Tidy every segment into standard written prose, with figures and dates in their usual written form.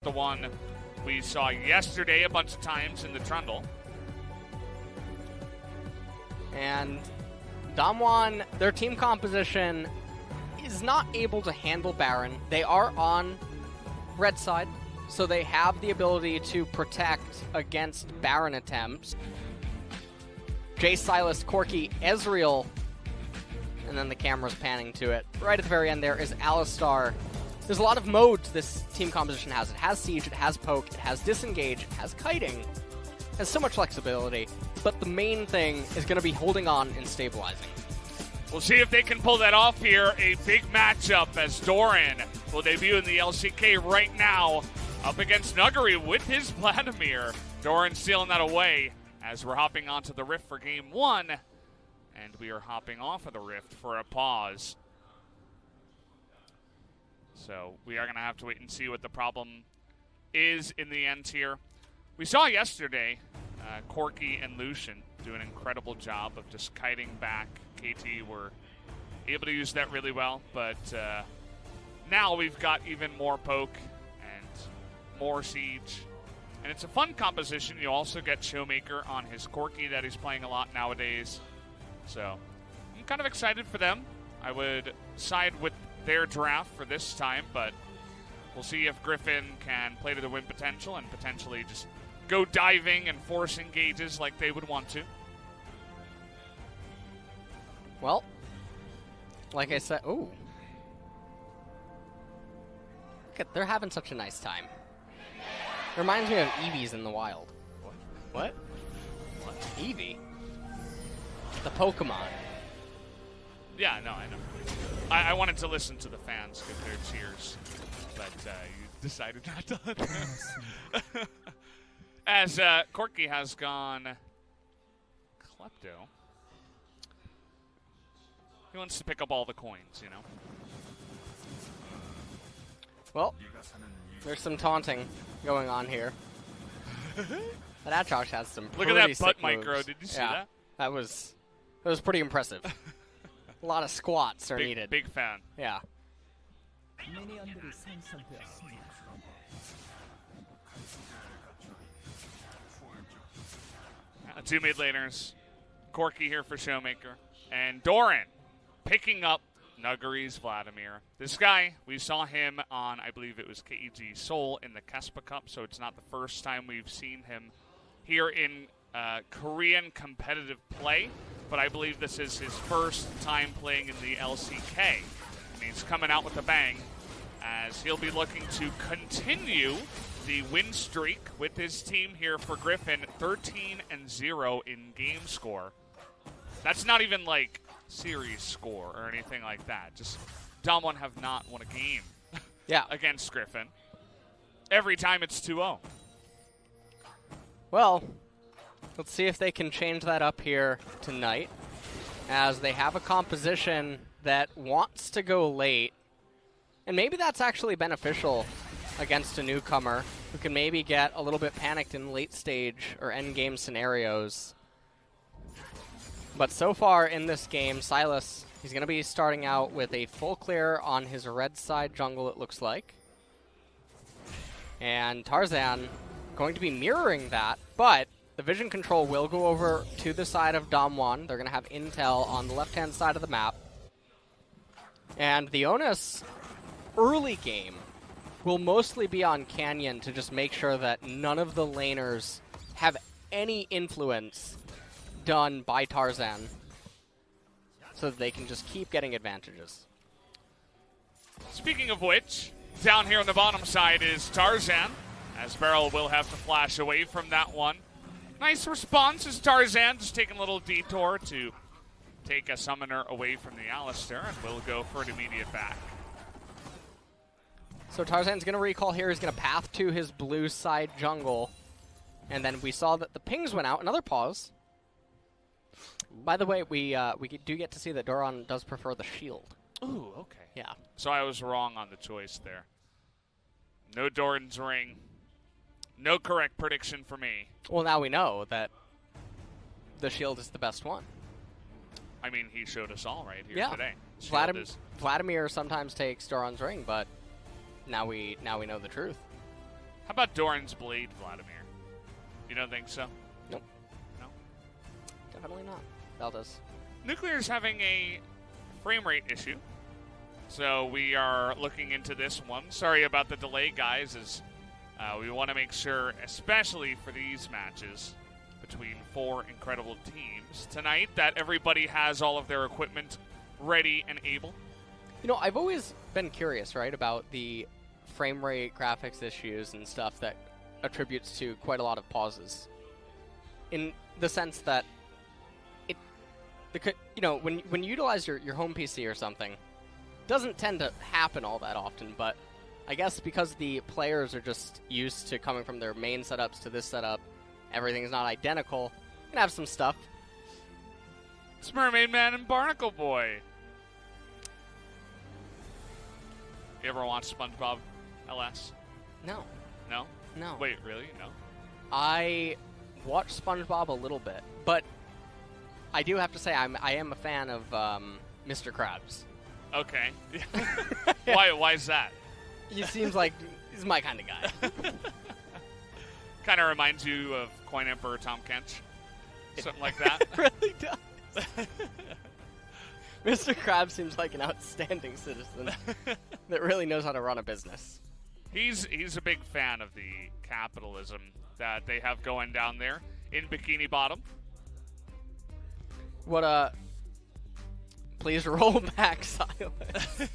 The one we saw yesterday a bunch of times in the Trundle. And DAMWON, their team composition is not able to handle Baron. They are on red side, so they have the ability to protect against Baron attempts. Jay, Silas, Corki, Ezreal, and then the camera's panning to it. Right at the very end there is Alistar. There's a lot of modes this team composition has. It has Siege, it has Poke, it has Disengage, it has Kiting. It has so much flexibility, but the main thing is going to be holding on and stabilizing. We'll see if they can pull that off here. A big matchup as Doran will debut in the LCK right now up against Nuguri with his Vladimir. Doran stealing that away as we're hopping onto the Rift for game one, and we are hopping off of the Rift for a pause. So we are going to have to wait and see what the problem is in the end here. We saw yesterday Corki and Lucian do an incredible job of just kiting back. KT were able to use that really well, but now we've got even more Poke and more Siege. And it's a fun composition. You also get Showmaker on his Corki that he's playing a lot nowadays. So I'm kind of excited for them. I would side with their draft for this time, but we'll see if Griffin can play to the win potential and potentially just go diving and force engages like they would want to. Well, like I said, ooh. Look at, they're having such a nice time. Reminds me of Eevees in the wild. What? Eevee? The Pokemon. Yeah, no, I know. I wanted to listen to the fans give their cheers, but you decided not to. As Corki has gone Klepto. He wants to pick up all the coins, you know. Well, there's some taunting going on here. But Atrox has some Look pretty at that butt sick micro. moves. Did you see Yeah, that? That was pretty impressive. A lot of squats are needed. Big fan. Yeah. Two mid laners. Corki here for Showmaker. And Doran picking up Nuguri's Vladimir. This guy, we saw him on, I believe it was KEG Seoul in the Kespa Cup, so it's not the first time we've seen him here in Korean competitive play, but I believe this is his first time playing in the LCK. And he's coming out with a bang as he'll be looking to continue the win streak with his team here for Griffin, 13-0 in game score. That's not even like series score or anything like that. Just DAMWON have not won a game against Griffin. Every time it's 2-0. Well, let's see if they can change that up here tonight, as they have a composition that wants to go late. And maybe that's actually beneficial against a newcomer who can maybe get a little bit panicked in late stage or end game scenarios. But so far in this game, Silas, he's going to be starting out with a full clear on his red side jungle, it looks like. And Tarzan going to be mirroring that, but the vision control will go over to the side of DAMWON. They're going to have intel on the left-hand side of the map. And the onus early game will mostly be on Canyon to just make sure that none of the laners have any influence done by Tarzan, so that they can just keep getting advantages. Speaking of which, down here on the bottom side is Tarzan, as Beryl will have to flash away from that one. Nice response as Tarzan just taking a little detour to take a summoner away from the Alistar, and will go for an immediate back. So Tarzan's going to recall here. He's going to path to his blue side jungle. And then we saw that the pings went out. Another pause. By the way, we do get to see that Doran does prefer the shield. Ooh, okay. Yeah. So I was wrong on the choice there. No Doran's ring. No correct prediction for me. Well, now we know that the shield is the best one. I mean, he showed us all right here today. Vladimir sometimes takes Doran's ring, but now we know the truth. How about Doran's Blade, Vladimir? You don't think so? Nope. No? Definitely not. Valdez. Nuclear's having a frame rate issue. So we are looking into this one. Sorry about the delay, guys, as we want to make sure, especially for these matches between 4 incredible teams tonight, that everybody has all of their equipment ready and able. You know, I've always been curious, right, about the frame rate, graphics issues, and stuff that attributes to quite a lot of pauses. In the sense that when you utilize your home PC or something, doesn't tend to happen all that often, but I guess because the players are just used to coming from their main setups to this setup, everything's not identical, you can have some stuff. It's Mermaid Man and Barnacle Boy. You ever watch SpongeBob LS? No. No? No. Wait, really? No? I watched SpongeBob a little bit, but I do have to say I am a fan of Mr. Krabs. Okay. Why is that? He seems like he's my kind of guy. Kind of reminds you of Coin Emperor Tom Kench. Something like that. It really does. Mr. Krabs seems like an outstanding citizen that really knows how to run a business. He's a big fan of the capitalism that they have going down there in Bikini Bottom. What please roll back silence.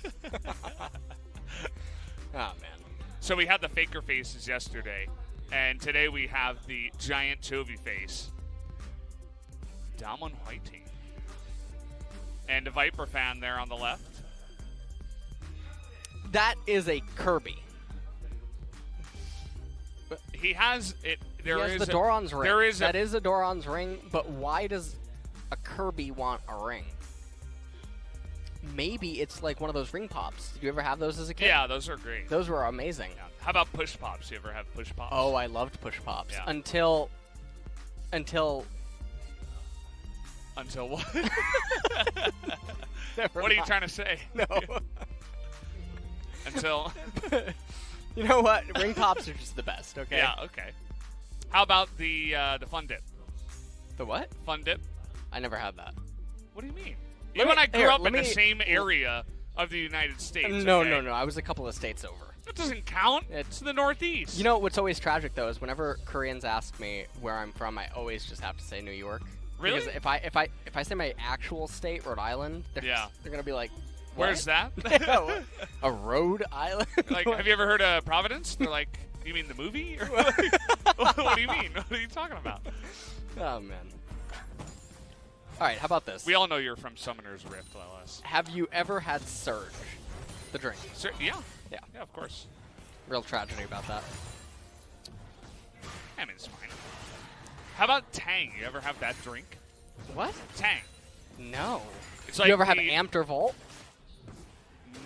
Oh man. So we had the Faker faces yesterday, and today we have the giant Chovy face. DAMWON white team. And a Viper fan there on the left. That is a Kirby. He has it. There he has is the Doran's ring. That is a Doran's ring, but why does a Kirby want a ring? Maybe it's like one of those ring pops. Did you ever have those as a kid? Yeah, those are great. Those were amazing. Yeah. How about push pops? You ever have push pops? Oh, I loved push pops. Yeah. Until what? Never What are you mind. trying to say? No. Until. You know what? Ring pops are just the best. Okay. Yeah. Okay. How about the Fun Dip? The what? Fun Dip. I never had that. What do you mean? Let You me- and I grew here, up let in the me- same area of the United States. No, okay? no. I was a couple of states over. That doesn't count. It's the Northeast. You know what's always tragic though is whenever Koreans ask me where I'm from, I always just have to say New York. Really? Because if I say my actual state, Rhode Island, they're gonna be like, what? Where's that? A Rhode Island? Like, have you ever heard of Providence? They're like, you mean the movie? Or what do you mean? What are you talking about? Oh man. All right, how about this? We all know you're from Summoner's Rift, LS. Have you ever had Surge, the drink? Yeah. Yeah. Yeah, of course. Real tragedy about that. I mean, it's fine. How about Tang? You ever have that drink? What? Tang. No. It's like you ever have the- Amped or Volt?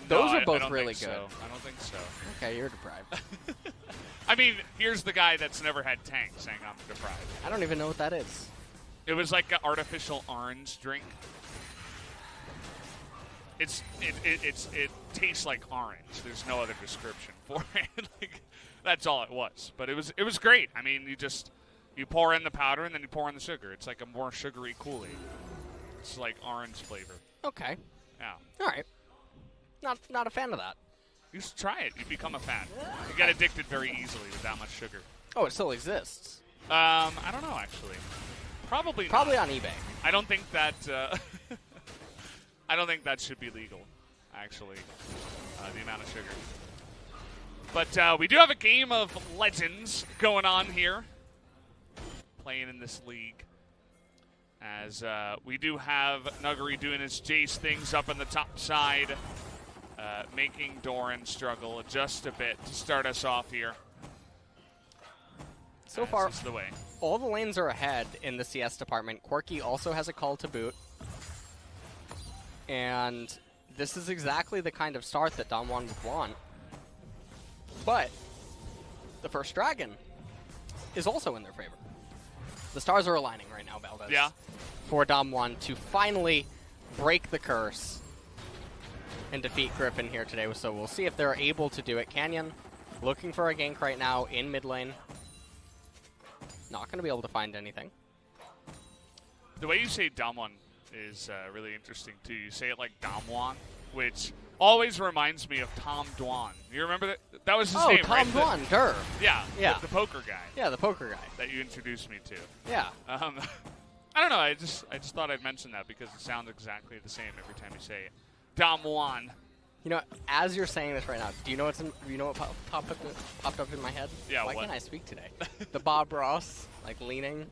No, Those are I both don't really think good. So. I don't think so. Okay, you're deprived. I mean, here's the guy that's never had Tang saying I'm deprived. I don't even know what that is. It was like an artificial orange drink. It tastes like orange. There's no other description for it. Like, that's all it was. But it was great. I mean, you pour in the powder and then you pour in the sugar. It's like a more sugary Kool-Aid. It's like orange flavor. Okay. Yeah. All right. Not a fan of that. You should try it. You become a fan. You get addicted very easily with that much sugar. Oh, it still exists. I don't know, actually. Probably not. Probably on eBay. I don't think that. I don't think that should be legal. Actually, the amount of sugar. But we do have a game of Legends going on here, playing in this league. As we do have Nuggery doing his Jace things up on the top side, making Doran struggle just a bit to start us off here. So far, this is the way. all the lanes are ahead in the CS department. Quirky also has a call to boot. And this is exactly the kind of start that DAMWON would want. But the first dragon is also in their favor. The stars are aligning right now, Valdez. Yeah. For DAMWON to finally break the curse and defeat Griffin here today. So we'll see if they're able to do it. Canyon looking for a gank right now in mid lane. Not going to be able to find anything. The way you say DAMWON is really interesting, too. You say it like DAMWON, which always reminds me of Tom Dwan. You remember that? That was his name, right? Tom Dwan, Durr. Yeah, yeah. The poker guy. Yeah, the poker guy. That you introduced me to. Yeah. I don't know. I just thought I'd mention that because it sounds exactly the same every time you say it. DAMWON. You know, as you're saying this right now, do you know what popped up in my head? Yeah, Why what? can't I speak today? The Bob Ross, like, leaning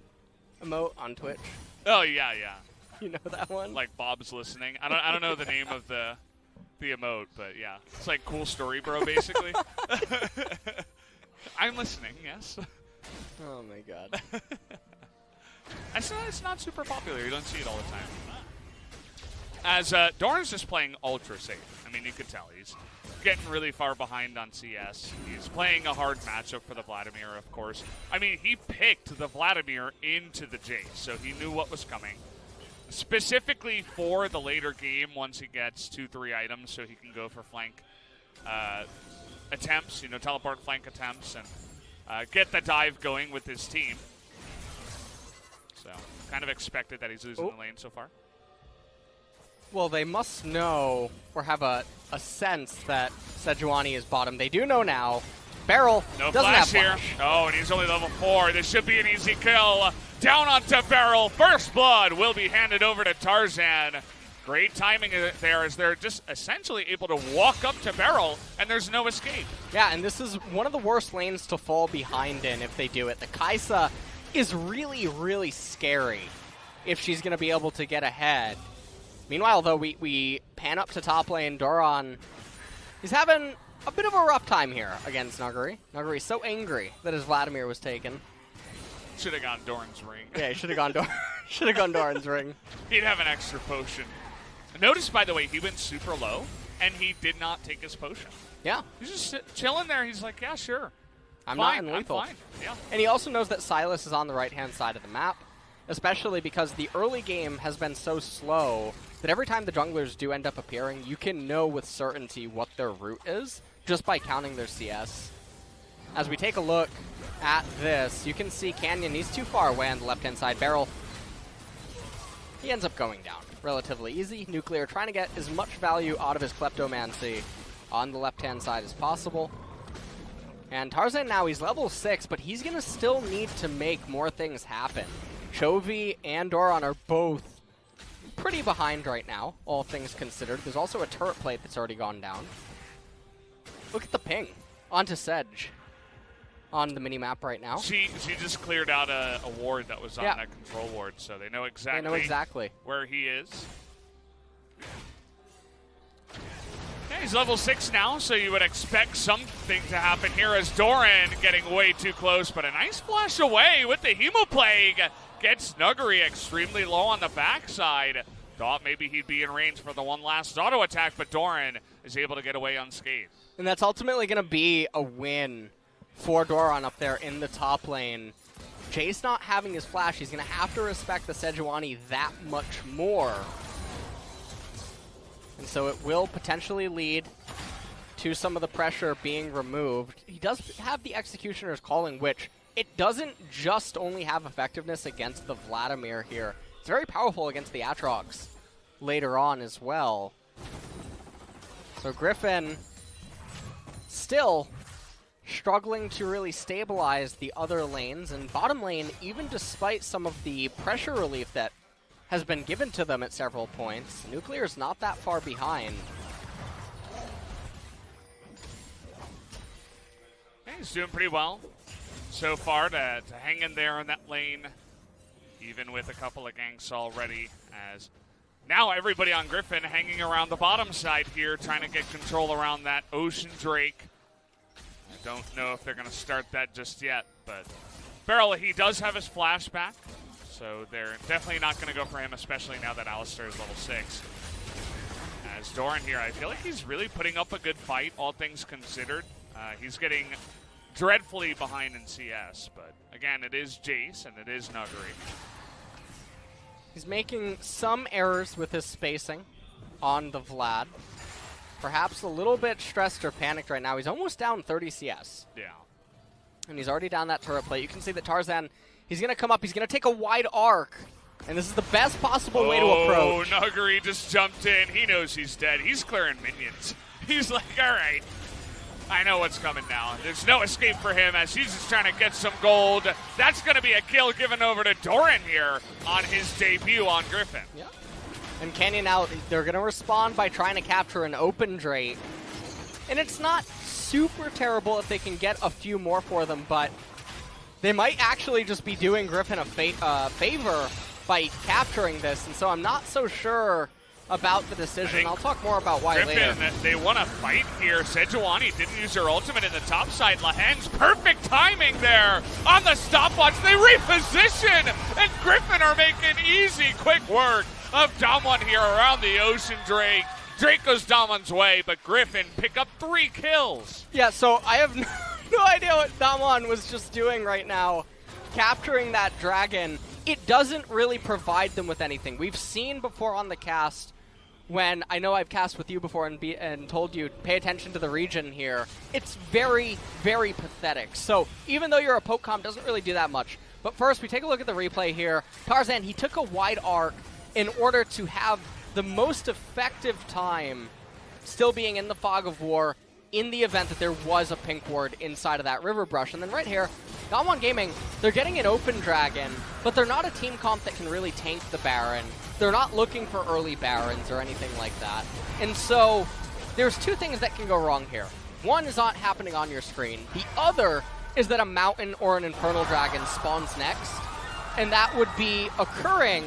emote on Twitch. Oh, yeah, yeah. You know that one? Like Bob's listening. I don't know the name of the emote, but yeah. It's like cool story, bro, basically. I'm listening, yes. Oh, my God. It's not super popular. You don't see it all the time. As Doran's just playing ultra safe. I mean, you could tell he's getting really far behind on CS. He's playing a hard matchup for the Vladimir, of course. I mean, he picked the Vladimir into the Jace, so he knew what was coming. Specifically for the later game, once he gets 2-3 items, so he can go for flank attempts, teleport flank attempts, and get the dive going with his team. So, kind of expected that he's losing the lane so far. Well, they must know or have a sense that Sejuani is bottom. They do know now. Beryl no doesn't flash have here. flash. Oh, and he's only level 4. This should be an easy kill. Down onto Beryl. First blood will be handed over to Tarzan. Great timing there as they're just essentially able to walk up to Beryl, and there's no escape. Yeah, and this is one of the worst lanes to fall behind in if they do it. The Kai'Sa is really, really scary if she's going to be able to get ahead. Meanwhile, though, we pan up to top lane. Doran, he's having a bit of a rough time here against Nuguri. Nuguri's so angry that his Vladimir was taken. Should have gone Doran's ring. Yeah, he should have gone Doran's ring. He'd have an extra potion. Notice, by the way, he went super low, and he did not take his potion. Yeah. He's just chilling there. He's like, yeah, sure. I'm fine, not in lethal. I'm fine. Yeah. And he also knows that Sylas is on the right-hand side of the map, especially because the early game has been so slow that every time the junglers do end up appearing, you can know with certainty what their route is just by counting their CS. As we take a look at this, you can see Canyon, he's too far away on the left-hand side. Beryl, he ends up going down relatively easy. Nuclear trying to get as much value out of his Kleptomancy on the left-hand side as possible. And Tarzan now, he's level 6, but he's going to still need to make more things happen. Chovy and Doran are both pretty behind right now, all things considered. There's also a turret plate that's already gone down. Look at the ping onto Sedge on the mini-map right now. She just cleared out a ward that was on that control ward, so they know exactly where he is. Yeah, he's level 6 now, so you would expect something to happen here as Doran getting way too close, but a nice flash away with the Hemoplague. Gets Nuguri extremely low on the backside. Thought maybe he'd be in range for the one last auto attack, but Doran is able to get away unscathed. And that's ultimately going to be a win for Doran up there in the top lane. Jace not having his flash, he's going to have to respect the Sejuani that much more. And so it will potentially lead to some of the pressure being removed. He does have the Executioner's Calling, which it doesn't just only have effectiveness against the Vladimir here. It's very powerful against the Aatrox later on as well. So Griffin still struggling to really stabilize the other lanes. And bottom lane, even despite some of the pressure relief that has been given to them at several points, Nuclear is not that far behind. He's doing pretty well so far to hang in there in that lane, even with a couple of ganks already, as now everybody on Griffin hanging around the bottom side here, trying to get control around that Ocean Drake. I don't know if they're going to start that just yet, but Beryl, he does have his flashback, so they're definitely not going to go for him, especially now that Alistar is level 6. As Doran here, I feel like he's really putting up a good fight, all things considered. He's getting dreadfully behind in CS, but again, it is Jace and it is Nuguri. He's making some errors with his spacing on the Vlad. perhaps a little bit stressed or panicked right now. He's almost down 30 CS. Yeah. And he's already down that turret plate. You can see that Tarzan, he's going to come up. He's going to take a wide arc. And this is the best possible way to approach. Oh, Nuggery just jumped in. He knows he's dead. He's clearing minions. He's like, all right, I know what's coming now. There's no escape for him as he's just trying to get some gold. That's going to be a kill given over to Doran here on his debut on Griffin. Yeah. And Canyon now, they're going to respond by trying to capture an open Drake. And it's not super terrible if they can get a few more for them, but they might actually just be doing Griffin a favor by capturing this. And so I'm not so sure about the decision. I'll talk more about why Griffin, later. They want to fight here. Sejuani didn't use her ultimate in the top side. Lahen's perfect timing there on the stopwatch. They reposition, and Griffin are making easy, quick work of DAMWON here around the Ocean Drake. Drake goes DAMWON's way, but Griffin pick up 3 kills. Yeah, so I have no idea what DAMWON was just doing right now. Capturing that dragon, it doesn't really provide them with anything. We've seen before on the cast, when I know I've cast with you before and told you, pay attention to the region here. It's very, very pathetic. So even though you're a poke comp, doesn't really do that much. But first, we take a look at the replay here. Tarzan, he took a wide arc in order to have the most effective time still being in the fog of war in the event that there was a pink ward inside of that river brush. And then right here, DAMWON Gaming, they're getting an open dragon, but they're not a team comp that can really tank the Baron. They're not looking for early Barons or anything like that. And so there's 2 things that can go wrong here. One is not happening on your screen. The other is that a Mountain or an Infernal Dragon spawns next, and that would be occurring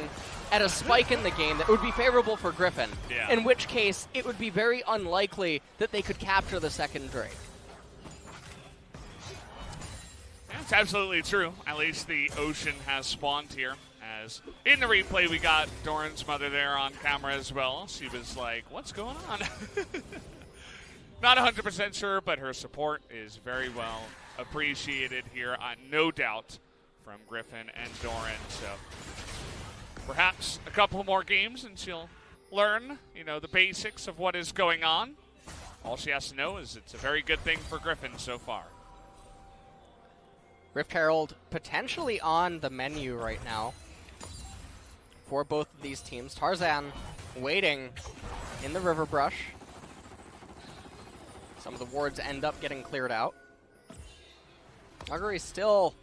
at a spike in the game that would be favorable for Griffin, in which case it would be very unlikely that they could capture the second Drake. That's absolutely true. At least the Ocean has spawned here. As in the replay, we got Doran's mother there on camera as well. She was like, what's going on? Not 100% sure, but her support is very well appreciated here, no doubt, from Griffin and Doran. So perhaps a couple more games and she'll learn, the basics of what is going on. All she has to know is it's a very good thing for Griffin so far. Rift Herald potentially on the menu right now for both of these teams. Tarzan waiting in the river brush. Some of the wards end up getting cleared out. Nuggery still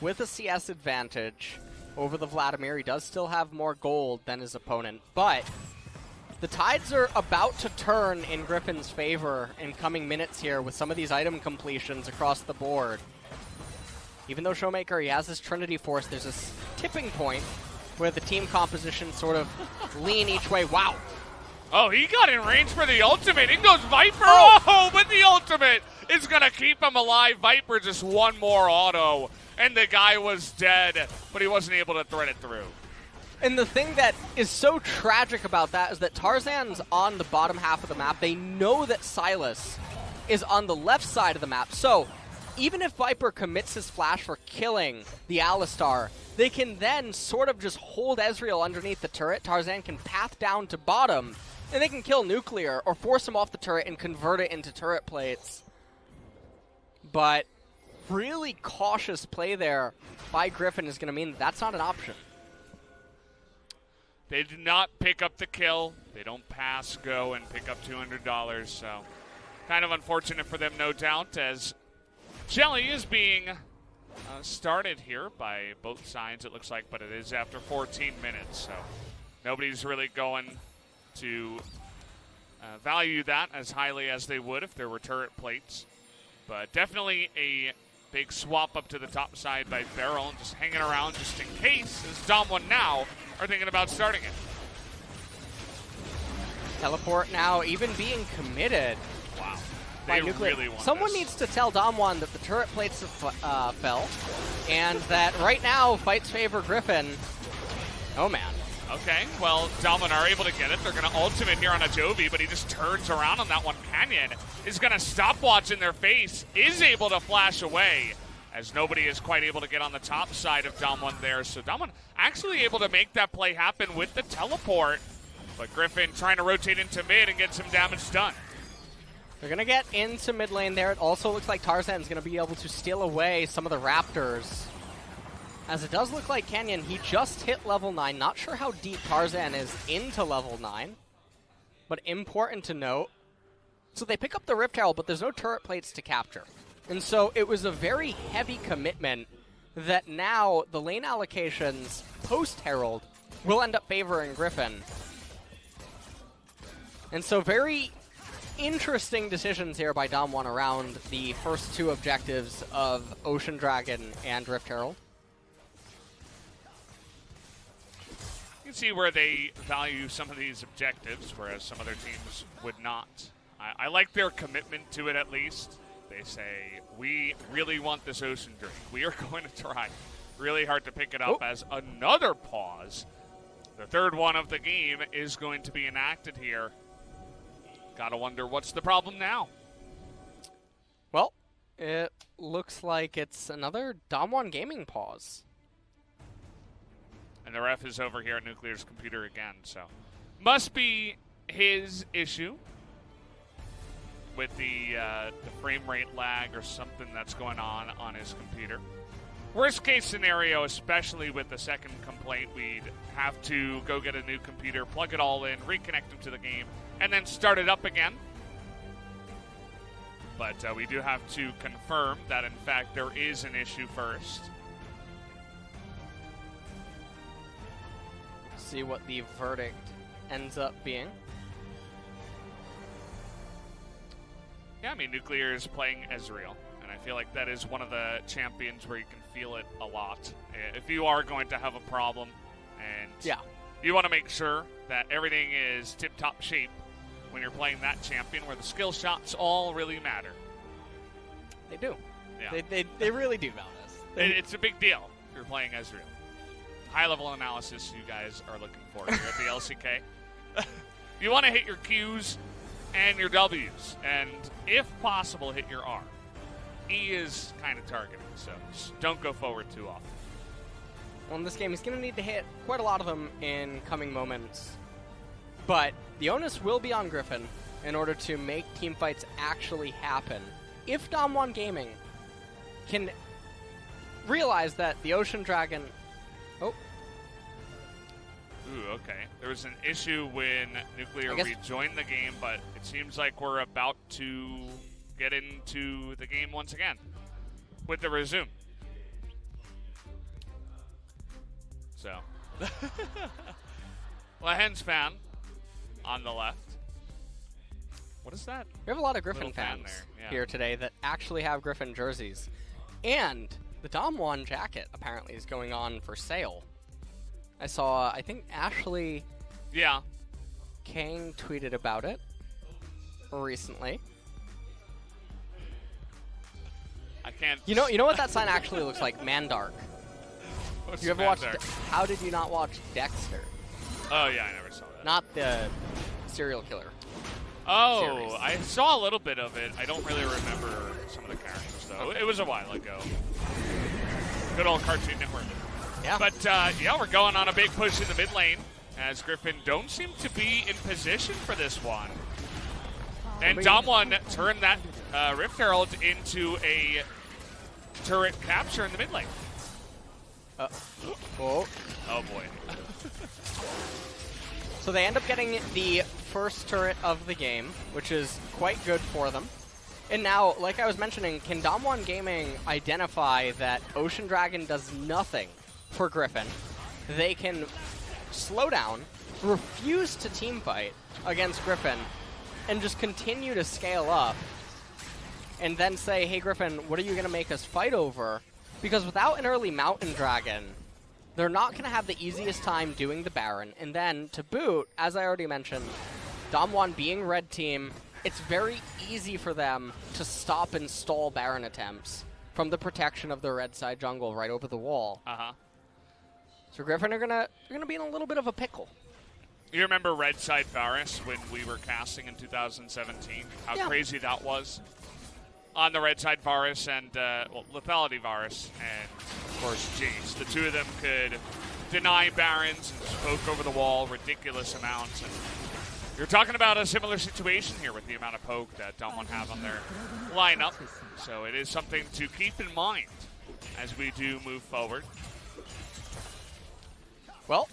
with a CS advantage over the Vladimir. He does still have more gold than his opponent, but the tides are about to turn in Griffin's favor in coming minutes here with some of these item completions across the board. Even though Showmaker, he has this Trinity Force, there's this tipping point where the team composition sort of lean each way. Wow. Oh, he got in range for the ultimate. In goes Viper. Oh, but the ultimate is going to keep him alive. Viper just one more auto, and the guy was dead, but he wasn't able to thread it through. And the thing that is so tragic about that is that Tarzan's on the bottom half of the map. They know that Silas is on the left side of the map. So even if Viper commits his flash for killing the Alistar, they can then sort of just hold Ezreal underneath the turret. Tarzan can path down to bottom, and they can kill Nuclear or force him off the turret and convert it into turret plates. But really cautious play there by Griffin is going to mean that's not an option. They do not pick up the kill. They don't pass, go, and pick up $200. So kind of unfortunate for them, no doubt, as Jelly is being started here by both sides, it looks like, but it is after 14 minutes. So nobody's really going to value that as highly as they would if there were turret plates. But definitely a big swap up to the top side by Beryl, just hanging around just in case, as DAMWON now are thinking about starting it. Teleport now even being committed. Wow. By They Nuclear. really want Someone this. needs to tell DAMWON that the turret plates have, fell, and that right now fights favor Griffin. Oh man. Okay, well, DAMWON are able to get it. They're going to ultimate here on a Jovi, but he just turns around on that one. Canyon is going to stopwatch in their face, is able to flash away, as nobody is quite able to get on the top side of DAMWON there. So DAMWON actually able to make that play happen with the teleport, but Griffin trying to rotate into mid and get some damage done. They're going to get into mid lane there. It also looks like Tarzan's going to be able to steal away some of the Raptors. As it does look like Canyon, he just hit level 9. Not sure how deep Tarzan is into level 9, but important to note. So they pick up the Rift Herald, but there's no turret plates to capture. And so it was a very heavy commitment that now the lane allocations post-Herald will end up favoring Griffin. And so very interesting decisions here by DAMWON around the first two objectives of Ocean Dragon and Rift Herald. You can see where they value some of these objectives, whereas some other teams would not. I like their commitment to it at least. They say, we really want this Ocean Drink. We are going to try really hard to pick it up as another pause. The third one of the game is going to be enacted here. Gotta wonder what's the problem now. Well, it looks like it's another DAMWON gaming pause. And the ref is over here at Nuclear's computer again, so must be his issue with the frame rate lag or something that's going on his computer. Worst case scenario, especially with the second complaint, we'd have to go get a new computer, plug it all in, reconnect them to the game, and then start it up again. But we do have to confirm that, in fact, there is an issue first. See what the verdict ends up being. Yeah, I mean, Nuclear is playing Ezreal, and I feel like that is one of the champions where you can feel it a lot. If you are going to have a problem, and you want to make sure that everything is tip-top shape when you're playing that champion, where the skill shots all really matter. They do. Yeah. They really do, Valdez. It's a big deal if you're playing Ezreal. High-level analysis you guys are looking for here at the LCK. You want to hit your Qs and your Ws, and if possible, hit your R. E is kind of targeting, so just don't go forward too often. Well, in this game, he's going to need to hit quite a lot of them in coming moments. But the onus will be on Griffin in order to make teamfights actually happen. If DAMWON Gaming can realize that the Ocean Dragon... Oh. Ooh, okay. There was an issue when Nuclear rejoined the game, but it seems like we're about to get into the game once again with the resume. So, Lahens fan on the left. What is that? We have a lot of Griffin fans here today that actually have Griffin jerseys. And the DAMWON jacket apparently is going on for sale. I saw, I think Ashley Kang tweeted about it recently. I can't. You know what that sign actually looks like? Mandark. What's you ever watched? How did you not watch Dexter? Oh yeah, I never saw that. Not the serial killer. Oh, series. I saw a little bit of it. I don't really remember some of the characters though. Okay. It was a while ago. Good old Cartoon Network. Yeah. But we're going on a big push in the mid lane as Griffin don't seem to be in position for this one. And DAMWON turned that Rift Herald into a turret capture in the mid lane. Oh boy. So they end up getting the first turret of the game, which is quite good for them. And now, like I was mentioning, can DAMWON Gaming identify that Ocean Dragon does nothing for Griffin? They can slow down, refuse to teamfight against Griffin, and just continue to scale up, and then say, hey Griffin, what are you going to make us fight over? Because without an early Mountain Dragon, they're not going to have the easiest time doing the Baron. And then, to boot, as I already mentioned, DAMWON being red team, it's very easy for them to stop and stall Baron attempts from the protection of the red side jungle right over the wall. So Griffin are gonna be in a little bit of a pickle. You remember Red Side Varus when we were casting in 2017? How crazy that was? On the Red Side Varus and, Lethality Varus and, of course, Jace. The two of them could deny Barons and just poke over the wall ridiculous amounts. And You're talking about a similar situation here with the amount of poke that DWG have on their lineup. So it is something to keep in mind as we do move forward. Well,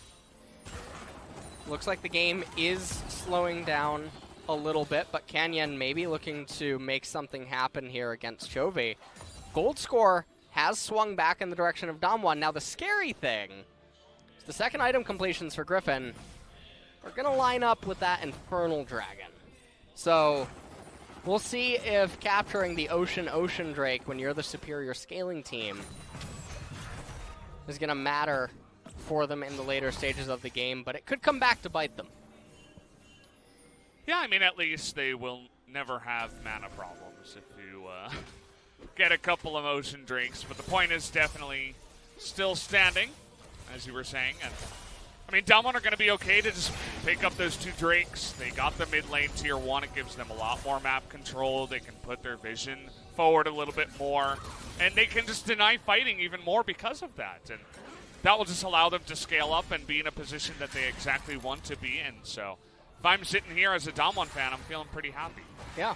looks like the game is slowing down a little bit, but Canyon maybe looking to make something happen here against Chovy. Gold score has swung back in the direction of DAMWON. Now the scary thing is the second item completions for Griffin are going to line up with that Infernal Dragon. So we'll see if capturing the Ocean Drake when you're the superior scaling team is going to matter for them in the later stages of the game, but it could come back to bite them. Yeah, I mean, at least they will never have mana problems if you get a couple of Ocean Drakes. But the point is definitely still standing, as you were saying. And I mean, DWG are going to be okay to just pick up those 2 Drakes. They got the mid lane tier 1. It gives them a lot more map control. They can put their vision forward a little bit more. And they can just deny fighting even more because of that. And that will just allow them to scale up and be in a position that they exactly want to be in. So if I'm sitting here as a DWG fan, I'm feeling pretty happy. Yeah.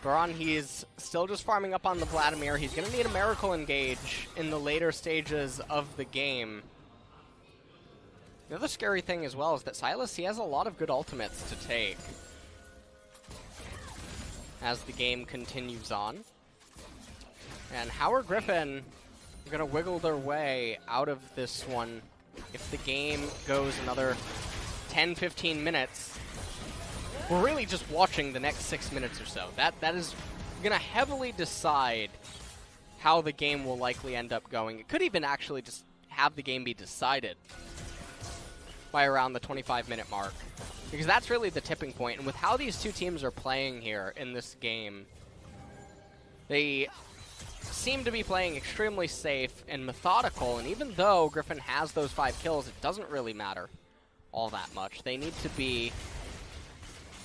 Baron, he's still just farming up on the Vladimir. He's going to need a Miracle Engage in the later stages of the game. The other scary thing as well is that Silas, he has a lot of good ultimates to take as the game continues on. And how are Griffin going to wiggle their way out of this one if the game goes another 10-15 minutes? We're really just watching the next 6 minutes or so. That is going to heavily decide how the game will likely end up going. It could even actually just have the game be decided by around the 25-minute mark, because that's really the tipping point. And with how these two teams are playing here in this game, they seem to be playing extremely safe and methodical, and even though Griffin has those 5 kills, it doesn't really matter all that much. They need to be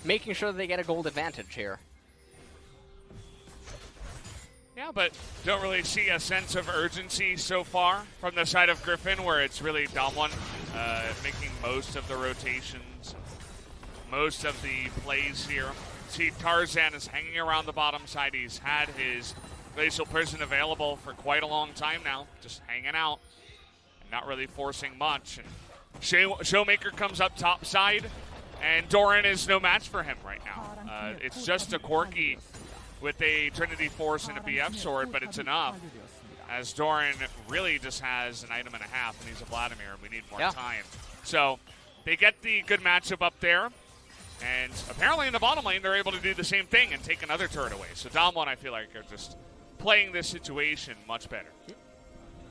making sure that they get a gold advantage here. Yeah, but don't really see a sense of urgency so far from the side of Griffin, where it's really DWG making most of the rotations, most of the plays here. See, Tarzan is hanging around the bottom side. He's had his Glacial Prison available for quite a long time now, just hanging out, not really forcing much. And Showmaker comes up top side, and Doran is no match for him right now. It's just a Corki with a Trinity Force and a BF Sword, but it's enough, as Doran really just has an item and a half, and he's a Vladimir, and we need more time. So they get the good matchup up there, and apparently in the bottom lane, they're able to do the same thing and take another turret away. So DWG, I feel like, are just playing this situation much better.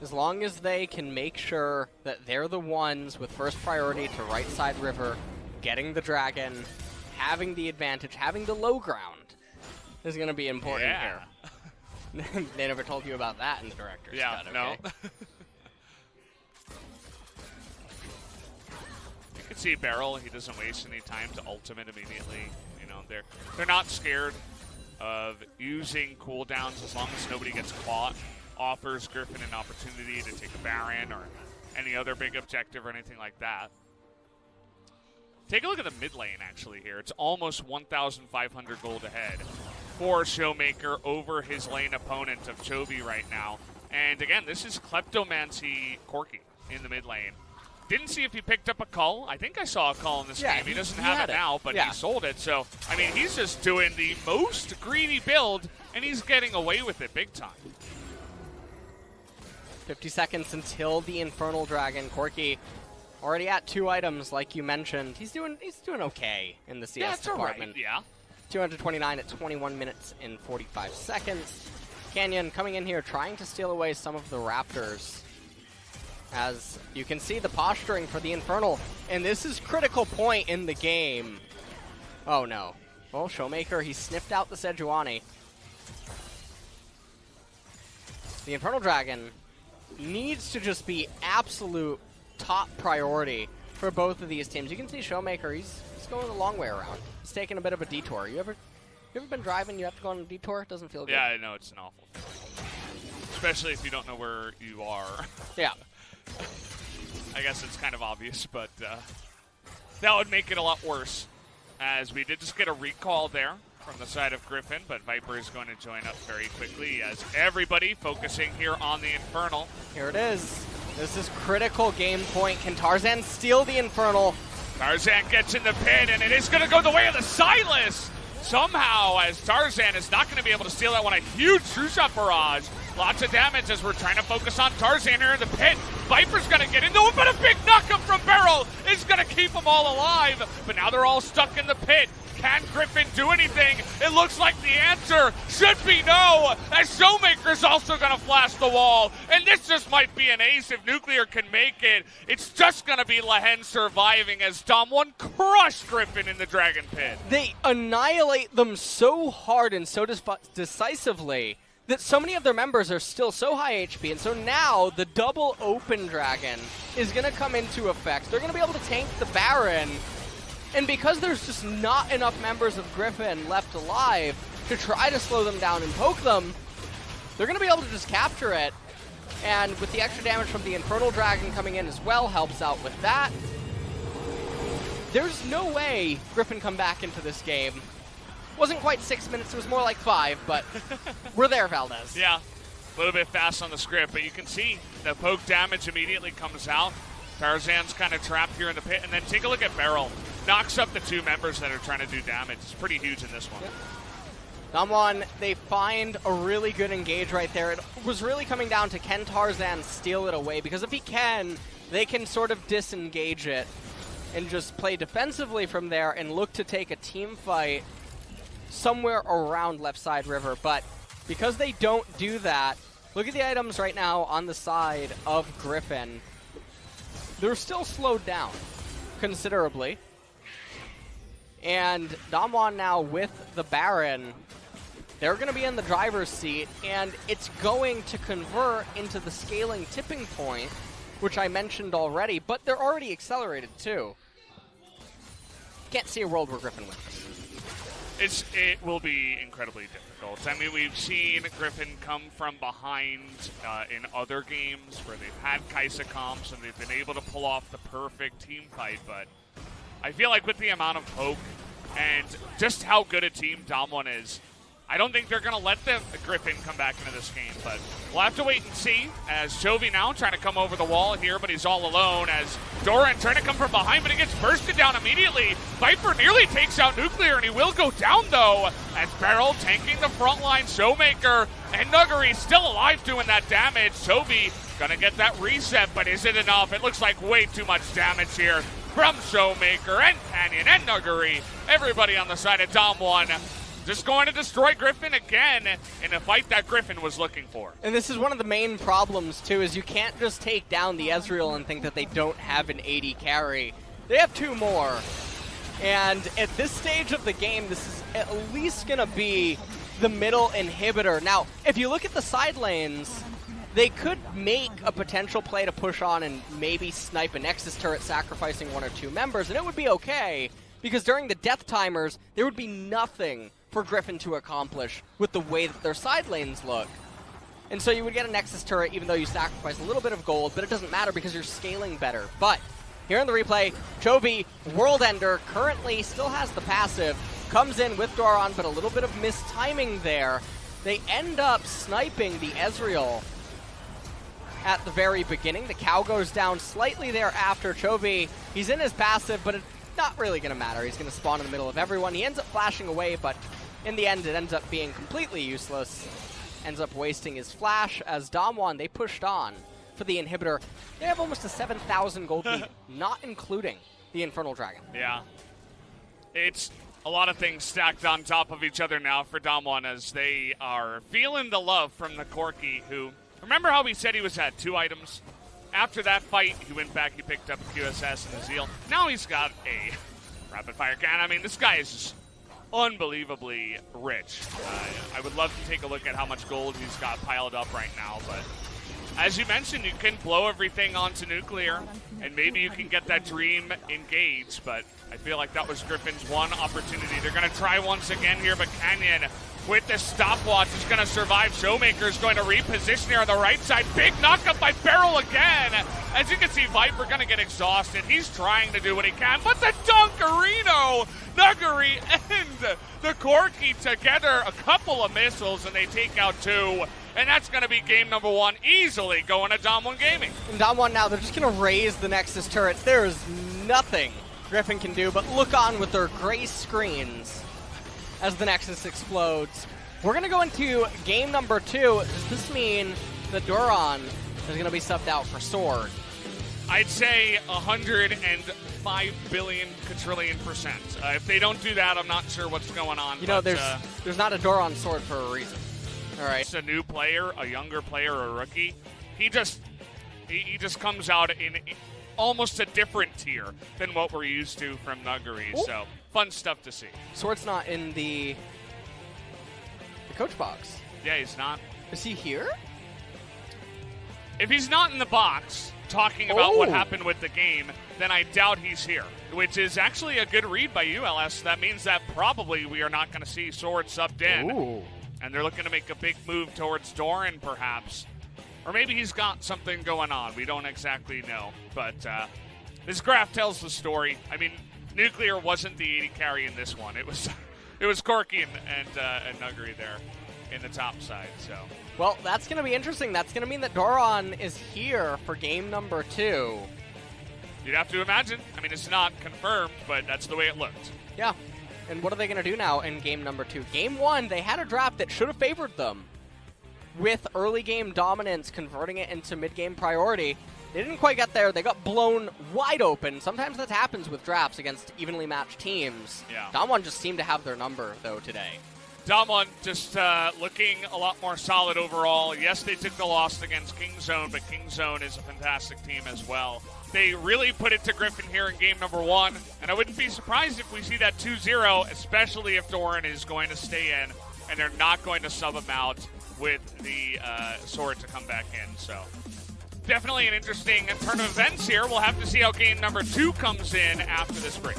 As long as they can make sure that they're the ones with first priority to right side river, getting the dragon, having the advantage, having the low ground is going to be important here. They never told you about that in the director's cut, okay? No. You can see Beryl, he doesn't waste any time to ultimate immediately. You know, they're not scared of using cooldowns as long as nobody gets caught. Offers Griffin an opportunity to take a Baron or any other big objective or anything like that. Take a look at the mid lane, actually, here. It's almost 1,500 gold ahead for Showmaker over his lane opponent of Chovy right now. And again, this is Kleptomancy Corki in the mid lane. Didn't see if he picked up a cull. I think I saw a cull in this game. He doesn't have it now, but he sold it. So, I mean, he's just doing the most greedy build, and he's getting away with it big time. 50 seconds until the Infernal Dragon. Corki already at 2 items, like you mentioned. He's doing okay in the CS department. Right. Yeah. 229 at 21 minutes and 45 seconds. Canyon coming in here trying to steal away some of the Raptors. As you can see the posturing for the Infernal, and this is critical point in the game. Oh no. Well, Showmaker, he sniffed out the Sejuani. The Infernal Dragon needs to just be absolute top priority for both of these teams. You can see Showmaker, he's going the long way around. He's taking a bit of a detour. You ever been driving, you have to go on a detour? It doesn't feel good. Yeah, I know, it's an awful thing. Especially if you don't know where you are. Yeah. I guess it's kind of obvious, but that would make it a lot worse, as we did just get a recall there from the side of Griffin, but Viper is going to join up very quickly as everybody focusing here on the Infernal. Here it is. This is critical game point. Can Tarzan steal the Infernal? Tarzan gets in the pit, and it is going to go the way of the Silas somehow, as Tarzan is not going to be able to steal that one. A huge true shot barrage. Lots of damage as we're trying to focus on Tarzan here in the pit. Viper's going to get into it, but a big knock-up from Beryl is going to keep them all alive. But now they're all stuck in the pit. Can Griffin do anything? It looks like the answer should be no, as Showmaker's also going to flash the wall. And this just might be an ace if Nuclear can make it. It's just going to be Lehen surviving as DAMWON crushed Griffin in the Dragon Pit. They annihilate them so hard and so decisively that so many of their members are still so high HP, and so now the double open dragon is going to come into effect. They're going to be able to tank the Baron, and because there's just not enough members of Griffin left alive to try to slow them down and poke them, they're going to be able to just capture it. And with the extra damage from the Infernal Dragon coming in as well, helps out with that. There's no way Griffin come back into this game. Wasn't quite 6 minutes, it was more like 5, but we're there, Valdez. Yeah, a little bit fast on the script, but you can see the poke damage immediately comes out. Tarzan's kind of trapped here in the pit, and then take a look at Beryl. Knocks up the 2 members that are trying to do damage. It's pretty huge in this one. Yep. DAMWON, they find a really good engage right there. It was really coming down to, can Tarzan steal it away? Because if he can, they can sort of disengage it and just play defensively from there and look to take a team fight somewhere around left side river. But because they don't do that, look at the items right now on the side of Griffin. They're still slowed down considerably. And DAMWON now with the Baron, they're going to be in the driver's seat, and it's going to convert into the scaling tipping point, which I mentioned already, but they're already accelerated too. Can't see a world where Griffin wins. It will be incredibly difficult. I mean, we've seen Griffin come from behind in other games where they've had Kaisa comps and they've been able to pull off the perfect team fight, but I feel like with the amount of poke and just how good a team DAMWON is, I don't think they're going to let Griffin come back into this game, but we'll have to wait and see as Chovy now trying to come over the wall here, but he's all alone as Doran trying to come from behind, but he gets bursted down immediately. Viper nearly takes out Nuclear, and he will go down, though, as Beryl tanking the front line. Showmaker and Nuggery still alive doing that damage. Chovy going to get that reset, but is it enough? It looks like way too much damage here from Showmaker and Canyon and Nuggery. Everybody on the side of DAMWON just going to destroy Griffin again in a fight that Griffin was looking for. And this is one of the main problems, too, is you can't just take down the Ezreal and think that they don't have an AD carry. They have 2 more. And at this stage of the game, this is at least going to be the middle inhibitor. Now, if you look at the side lanes, they could make a potential play to push on and maybe snipe a Nexus turret sacrificing 1 or 2 members, and it would be okay, because during the death timers, there would be nothing for Griffin to accomplish with the way that their side lanes look. And so you would get a Nexus turret even though you sacrifice a little bit of gold, but it doesn't matter because you're scaling better. But here in the replay, Chovy, World Ender, currently still has the passive, comes in with Doran, but a little bit of mistiming there. They end up sniping the Ezreal at the very beginning. The cow goes down slightly there after Chovy. He's in his passive, but it's not really going to matter. He's going to spawn in the middle of everyone. He ends up flashing away, but in the end, it ends up being completely useless. Ends up wasting his flash as DAMWON, they pushed on for the inhibitor. They have almost a 7,000 gold lead, not including the Infernal Dragon. Yeah. It's a lot of things stacked on top of each other now for DAMWON as they are feeling the love from the Corki, who, remember how we said he was at 2 items? After that fight, he went back, he picked up QSS and the Zeal. Now he's got a rapid fire cannon. I mean, this guy is just unbelievably rich. I would love to take a look at how much gold he's got piled up right now, but as you mentioned, you can blow everything onto Nuclear, and maybe you can get that Dream engaged, but I feel like that was Griffin's one opportunity. They're going to try once again here, but Canyon with the stopwatch is going to survive. Showmaker is going to reposition here on the right side. Big knockup by Beryl again. As you can see, Viper going to get exhausted. He's trying to do what he can, but the Dunkerino, Nuggery and the Corky together, a couple of missiles, and they take out 2. And that's going to be game number 1, easily going to DAMWON Gaming. And DAMWON now, they're just going to raise the Nexus turrets. There is nothing Griffin can do but look on with their gray screens as the Nexus explodes. We're going to go into game number 2. Does this mean that Duran is going to be subbed out for Sword? I'd say 105 billion quadrillion %. If they don't do that, I'm not sure what's going on. You know, there's not a Duran Sword for a reason. All right. It's a new player, a younger player, a rookie. He just comes out in almost a different tier than what we're used to from Nuggery. Ooh. So fun stuff to see. Sword's not in the coach box. Yeah, he's not. Is he here? If he's not in the box talking about what happened with the game, then I doubt he's here, which is actually a good read by you, LS. That means that probably we are not going to see Sword subbed in. Ooh. And they're looking to make a big move towards Doran, perhaps. Or maybe he's got something going on. We don't exactly know. But this graph tells the story. I mean, Nuclear wasn't the 80 carry in this one. It was Corky and Nuggery there in the top side. So, well, that's going to be interesting. That's going to mean that Doran is here for game number 2. You'd have to imagine. I mean, it's not confirmed, but that's the way it looked. Yeah. And what are they going to do now in game number 2? Game 1, they had a draft that should have favored them with early game dominance, converting it into mid-game priority. They didn't quite get there. They got blown wide open. Sometimes that happens with drafts against evenly matched teams. Yeah. DAMWON just seemed to have their number, though, today. DAMWON just looking a lot more solid overall. Yes, they took the loss against Kingzone, but Kingzone is a fantastic team as well. They really put it to Griffin here in game number 1, and I wouldn't be surprised if we see that 2-0, especially if Doran is going to stay in, and they're not going to sub him out with the Sword to come back in. So definitely an interesting turn of events here. We'll have to see how game number 2 comes in after this break.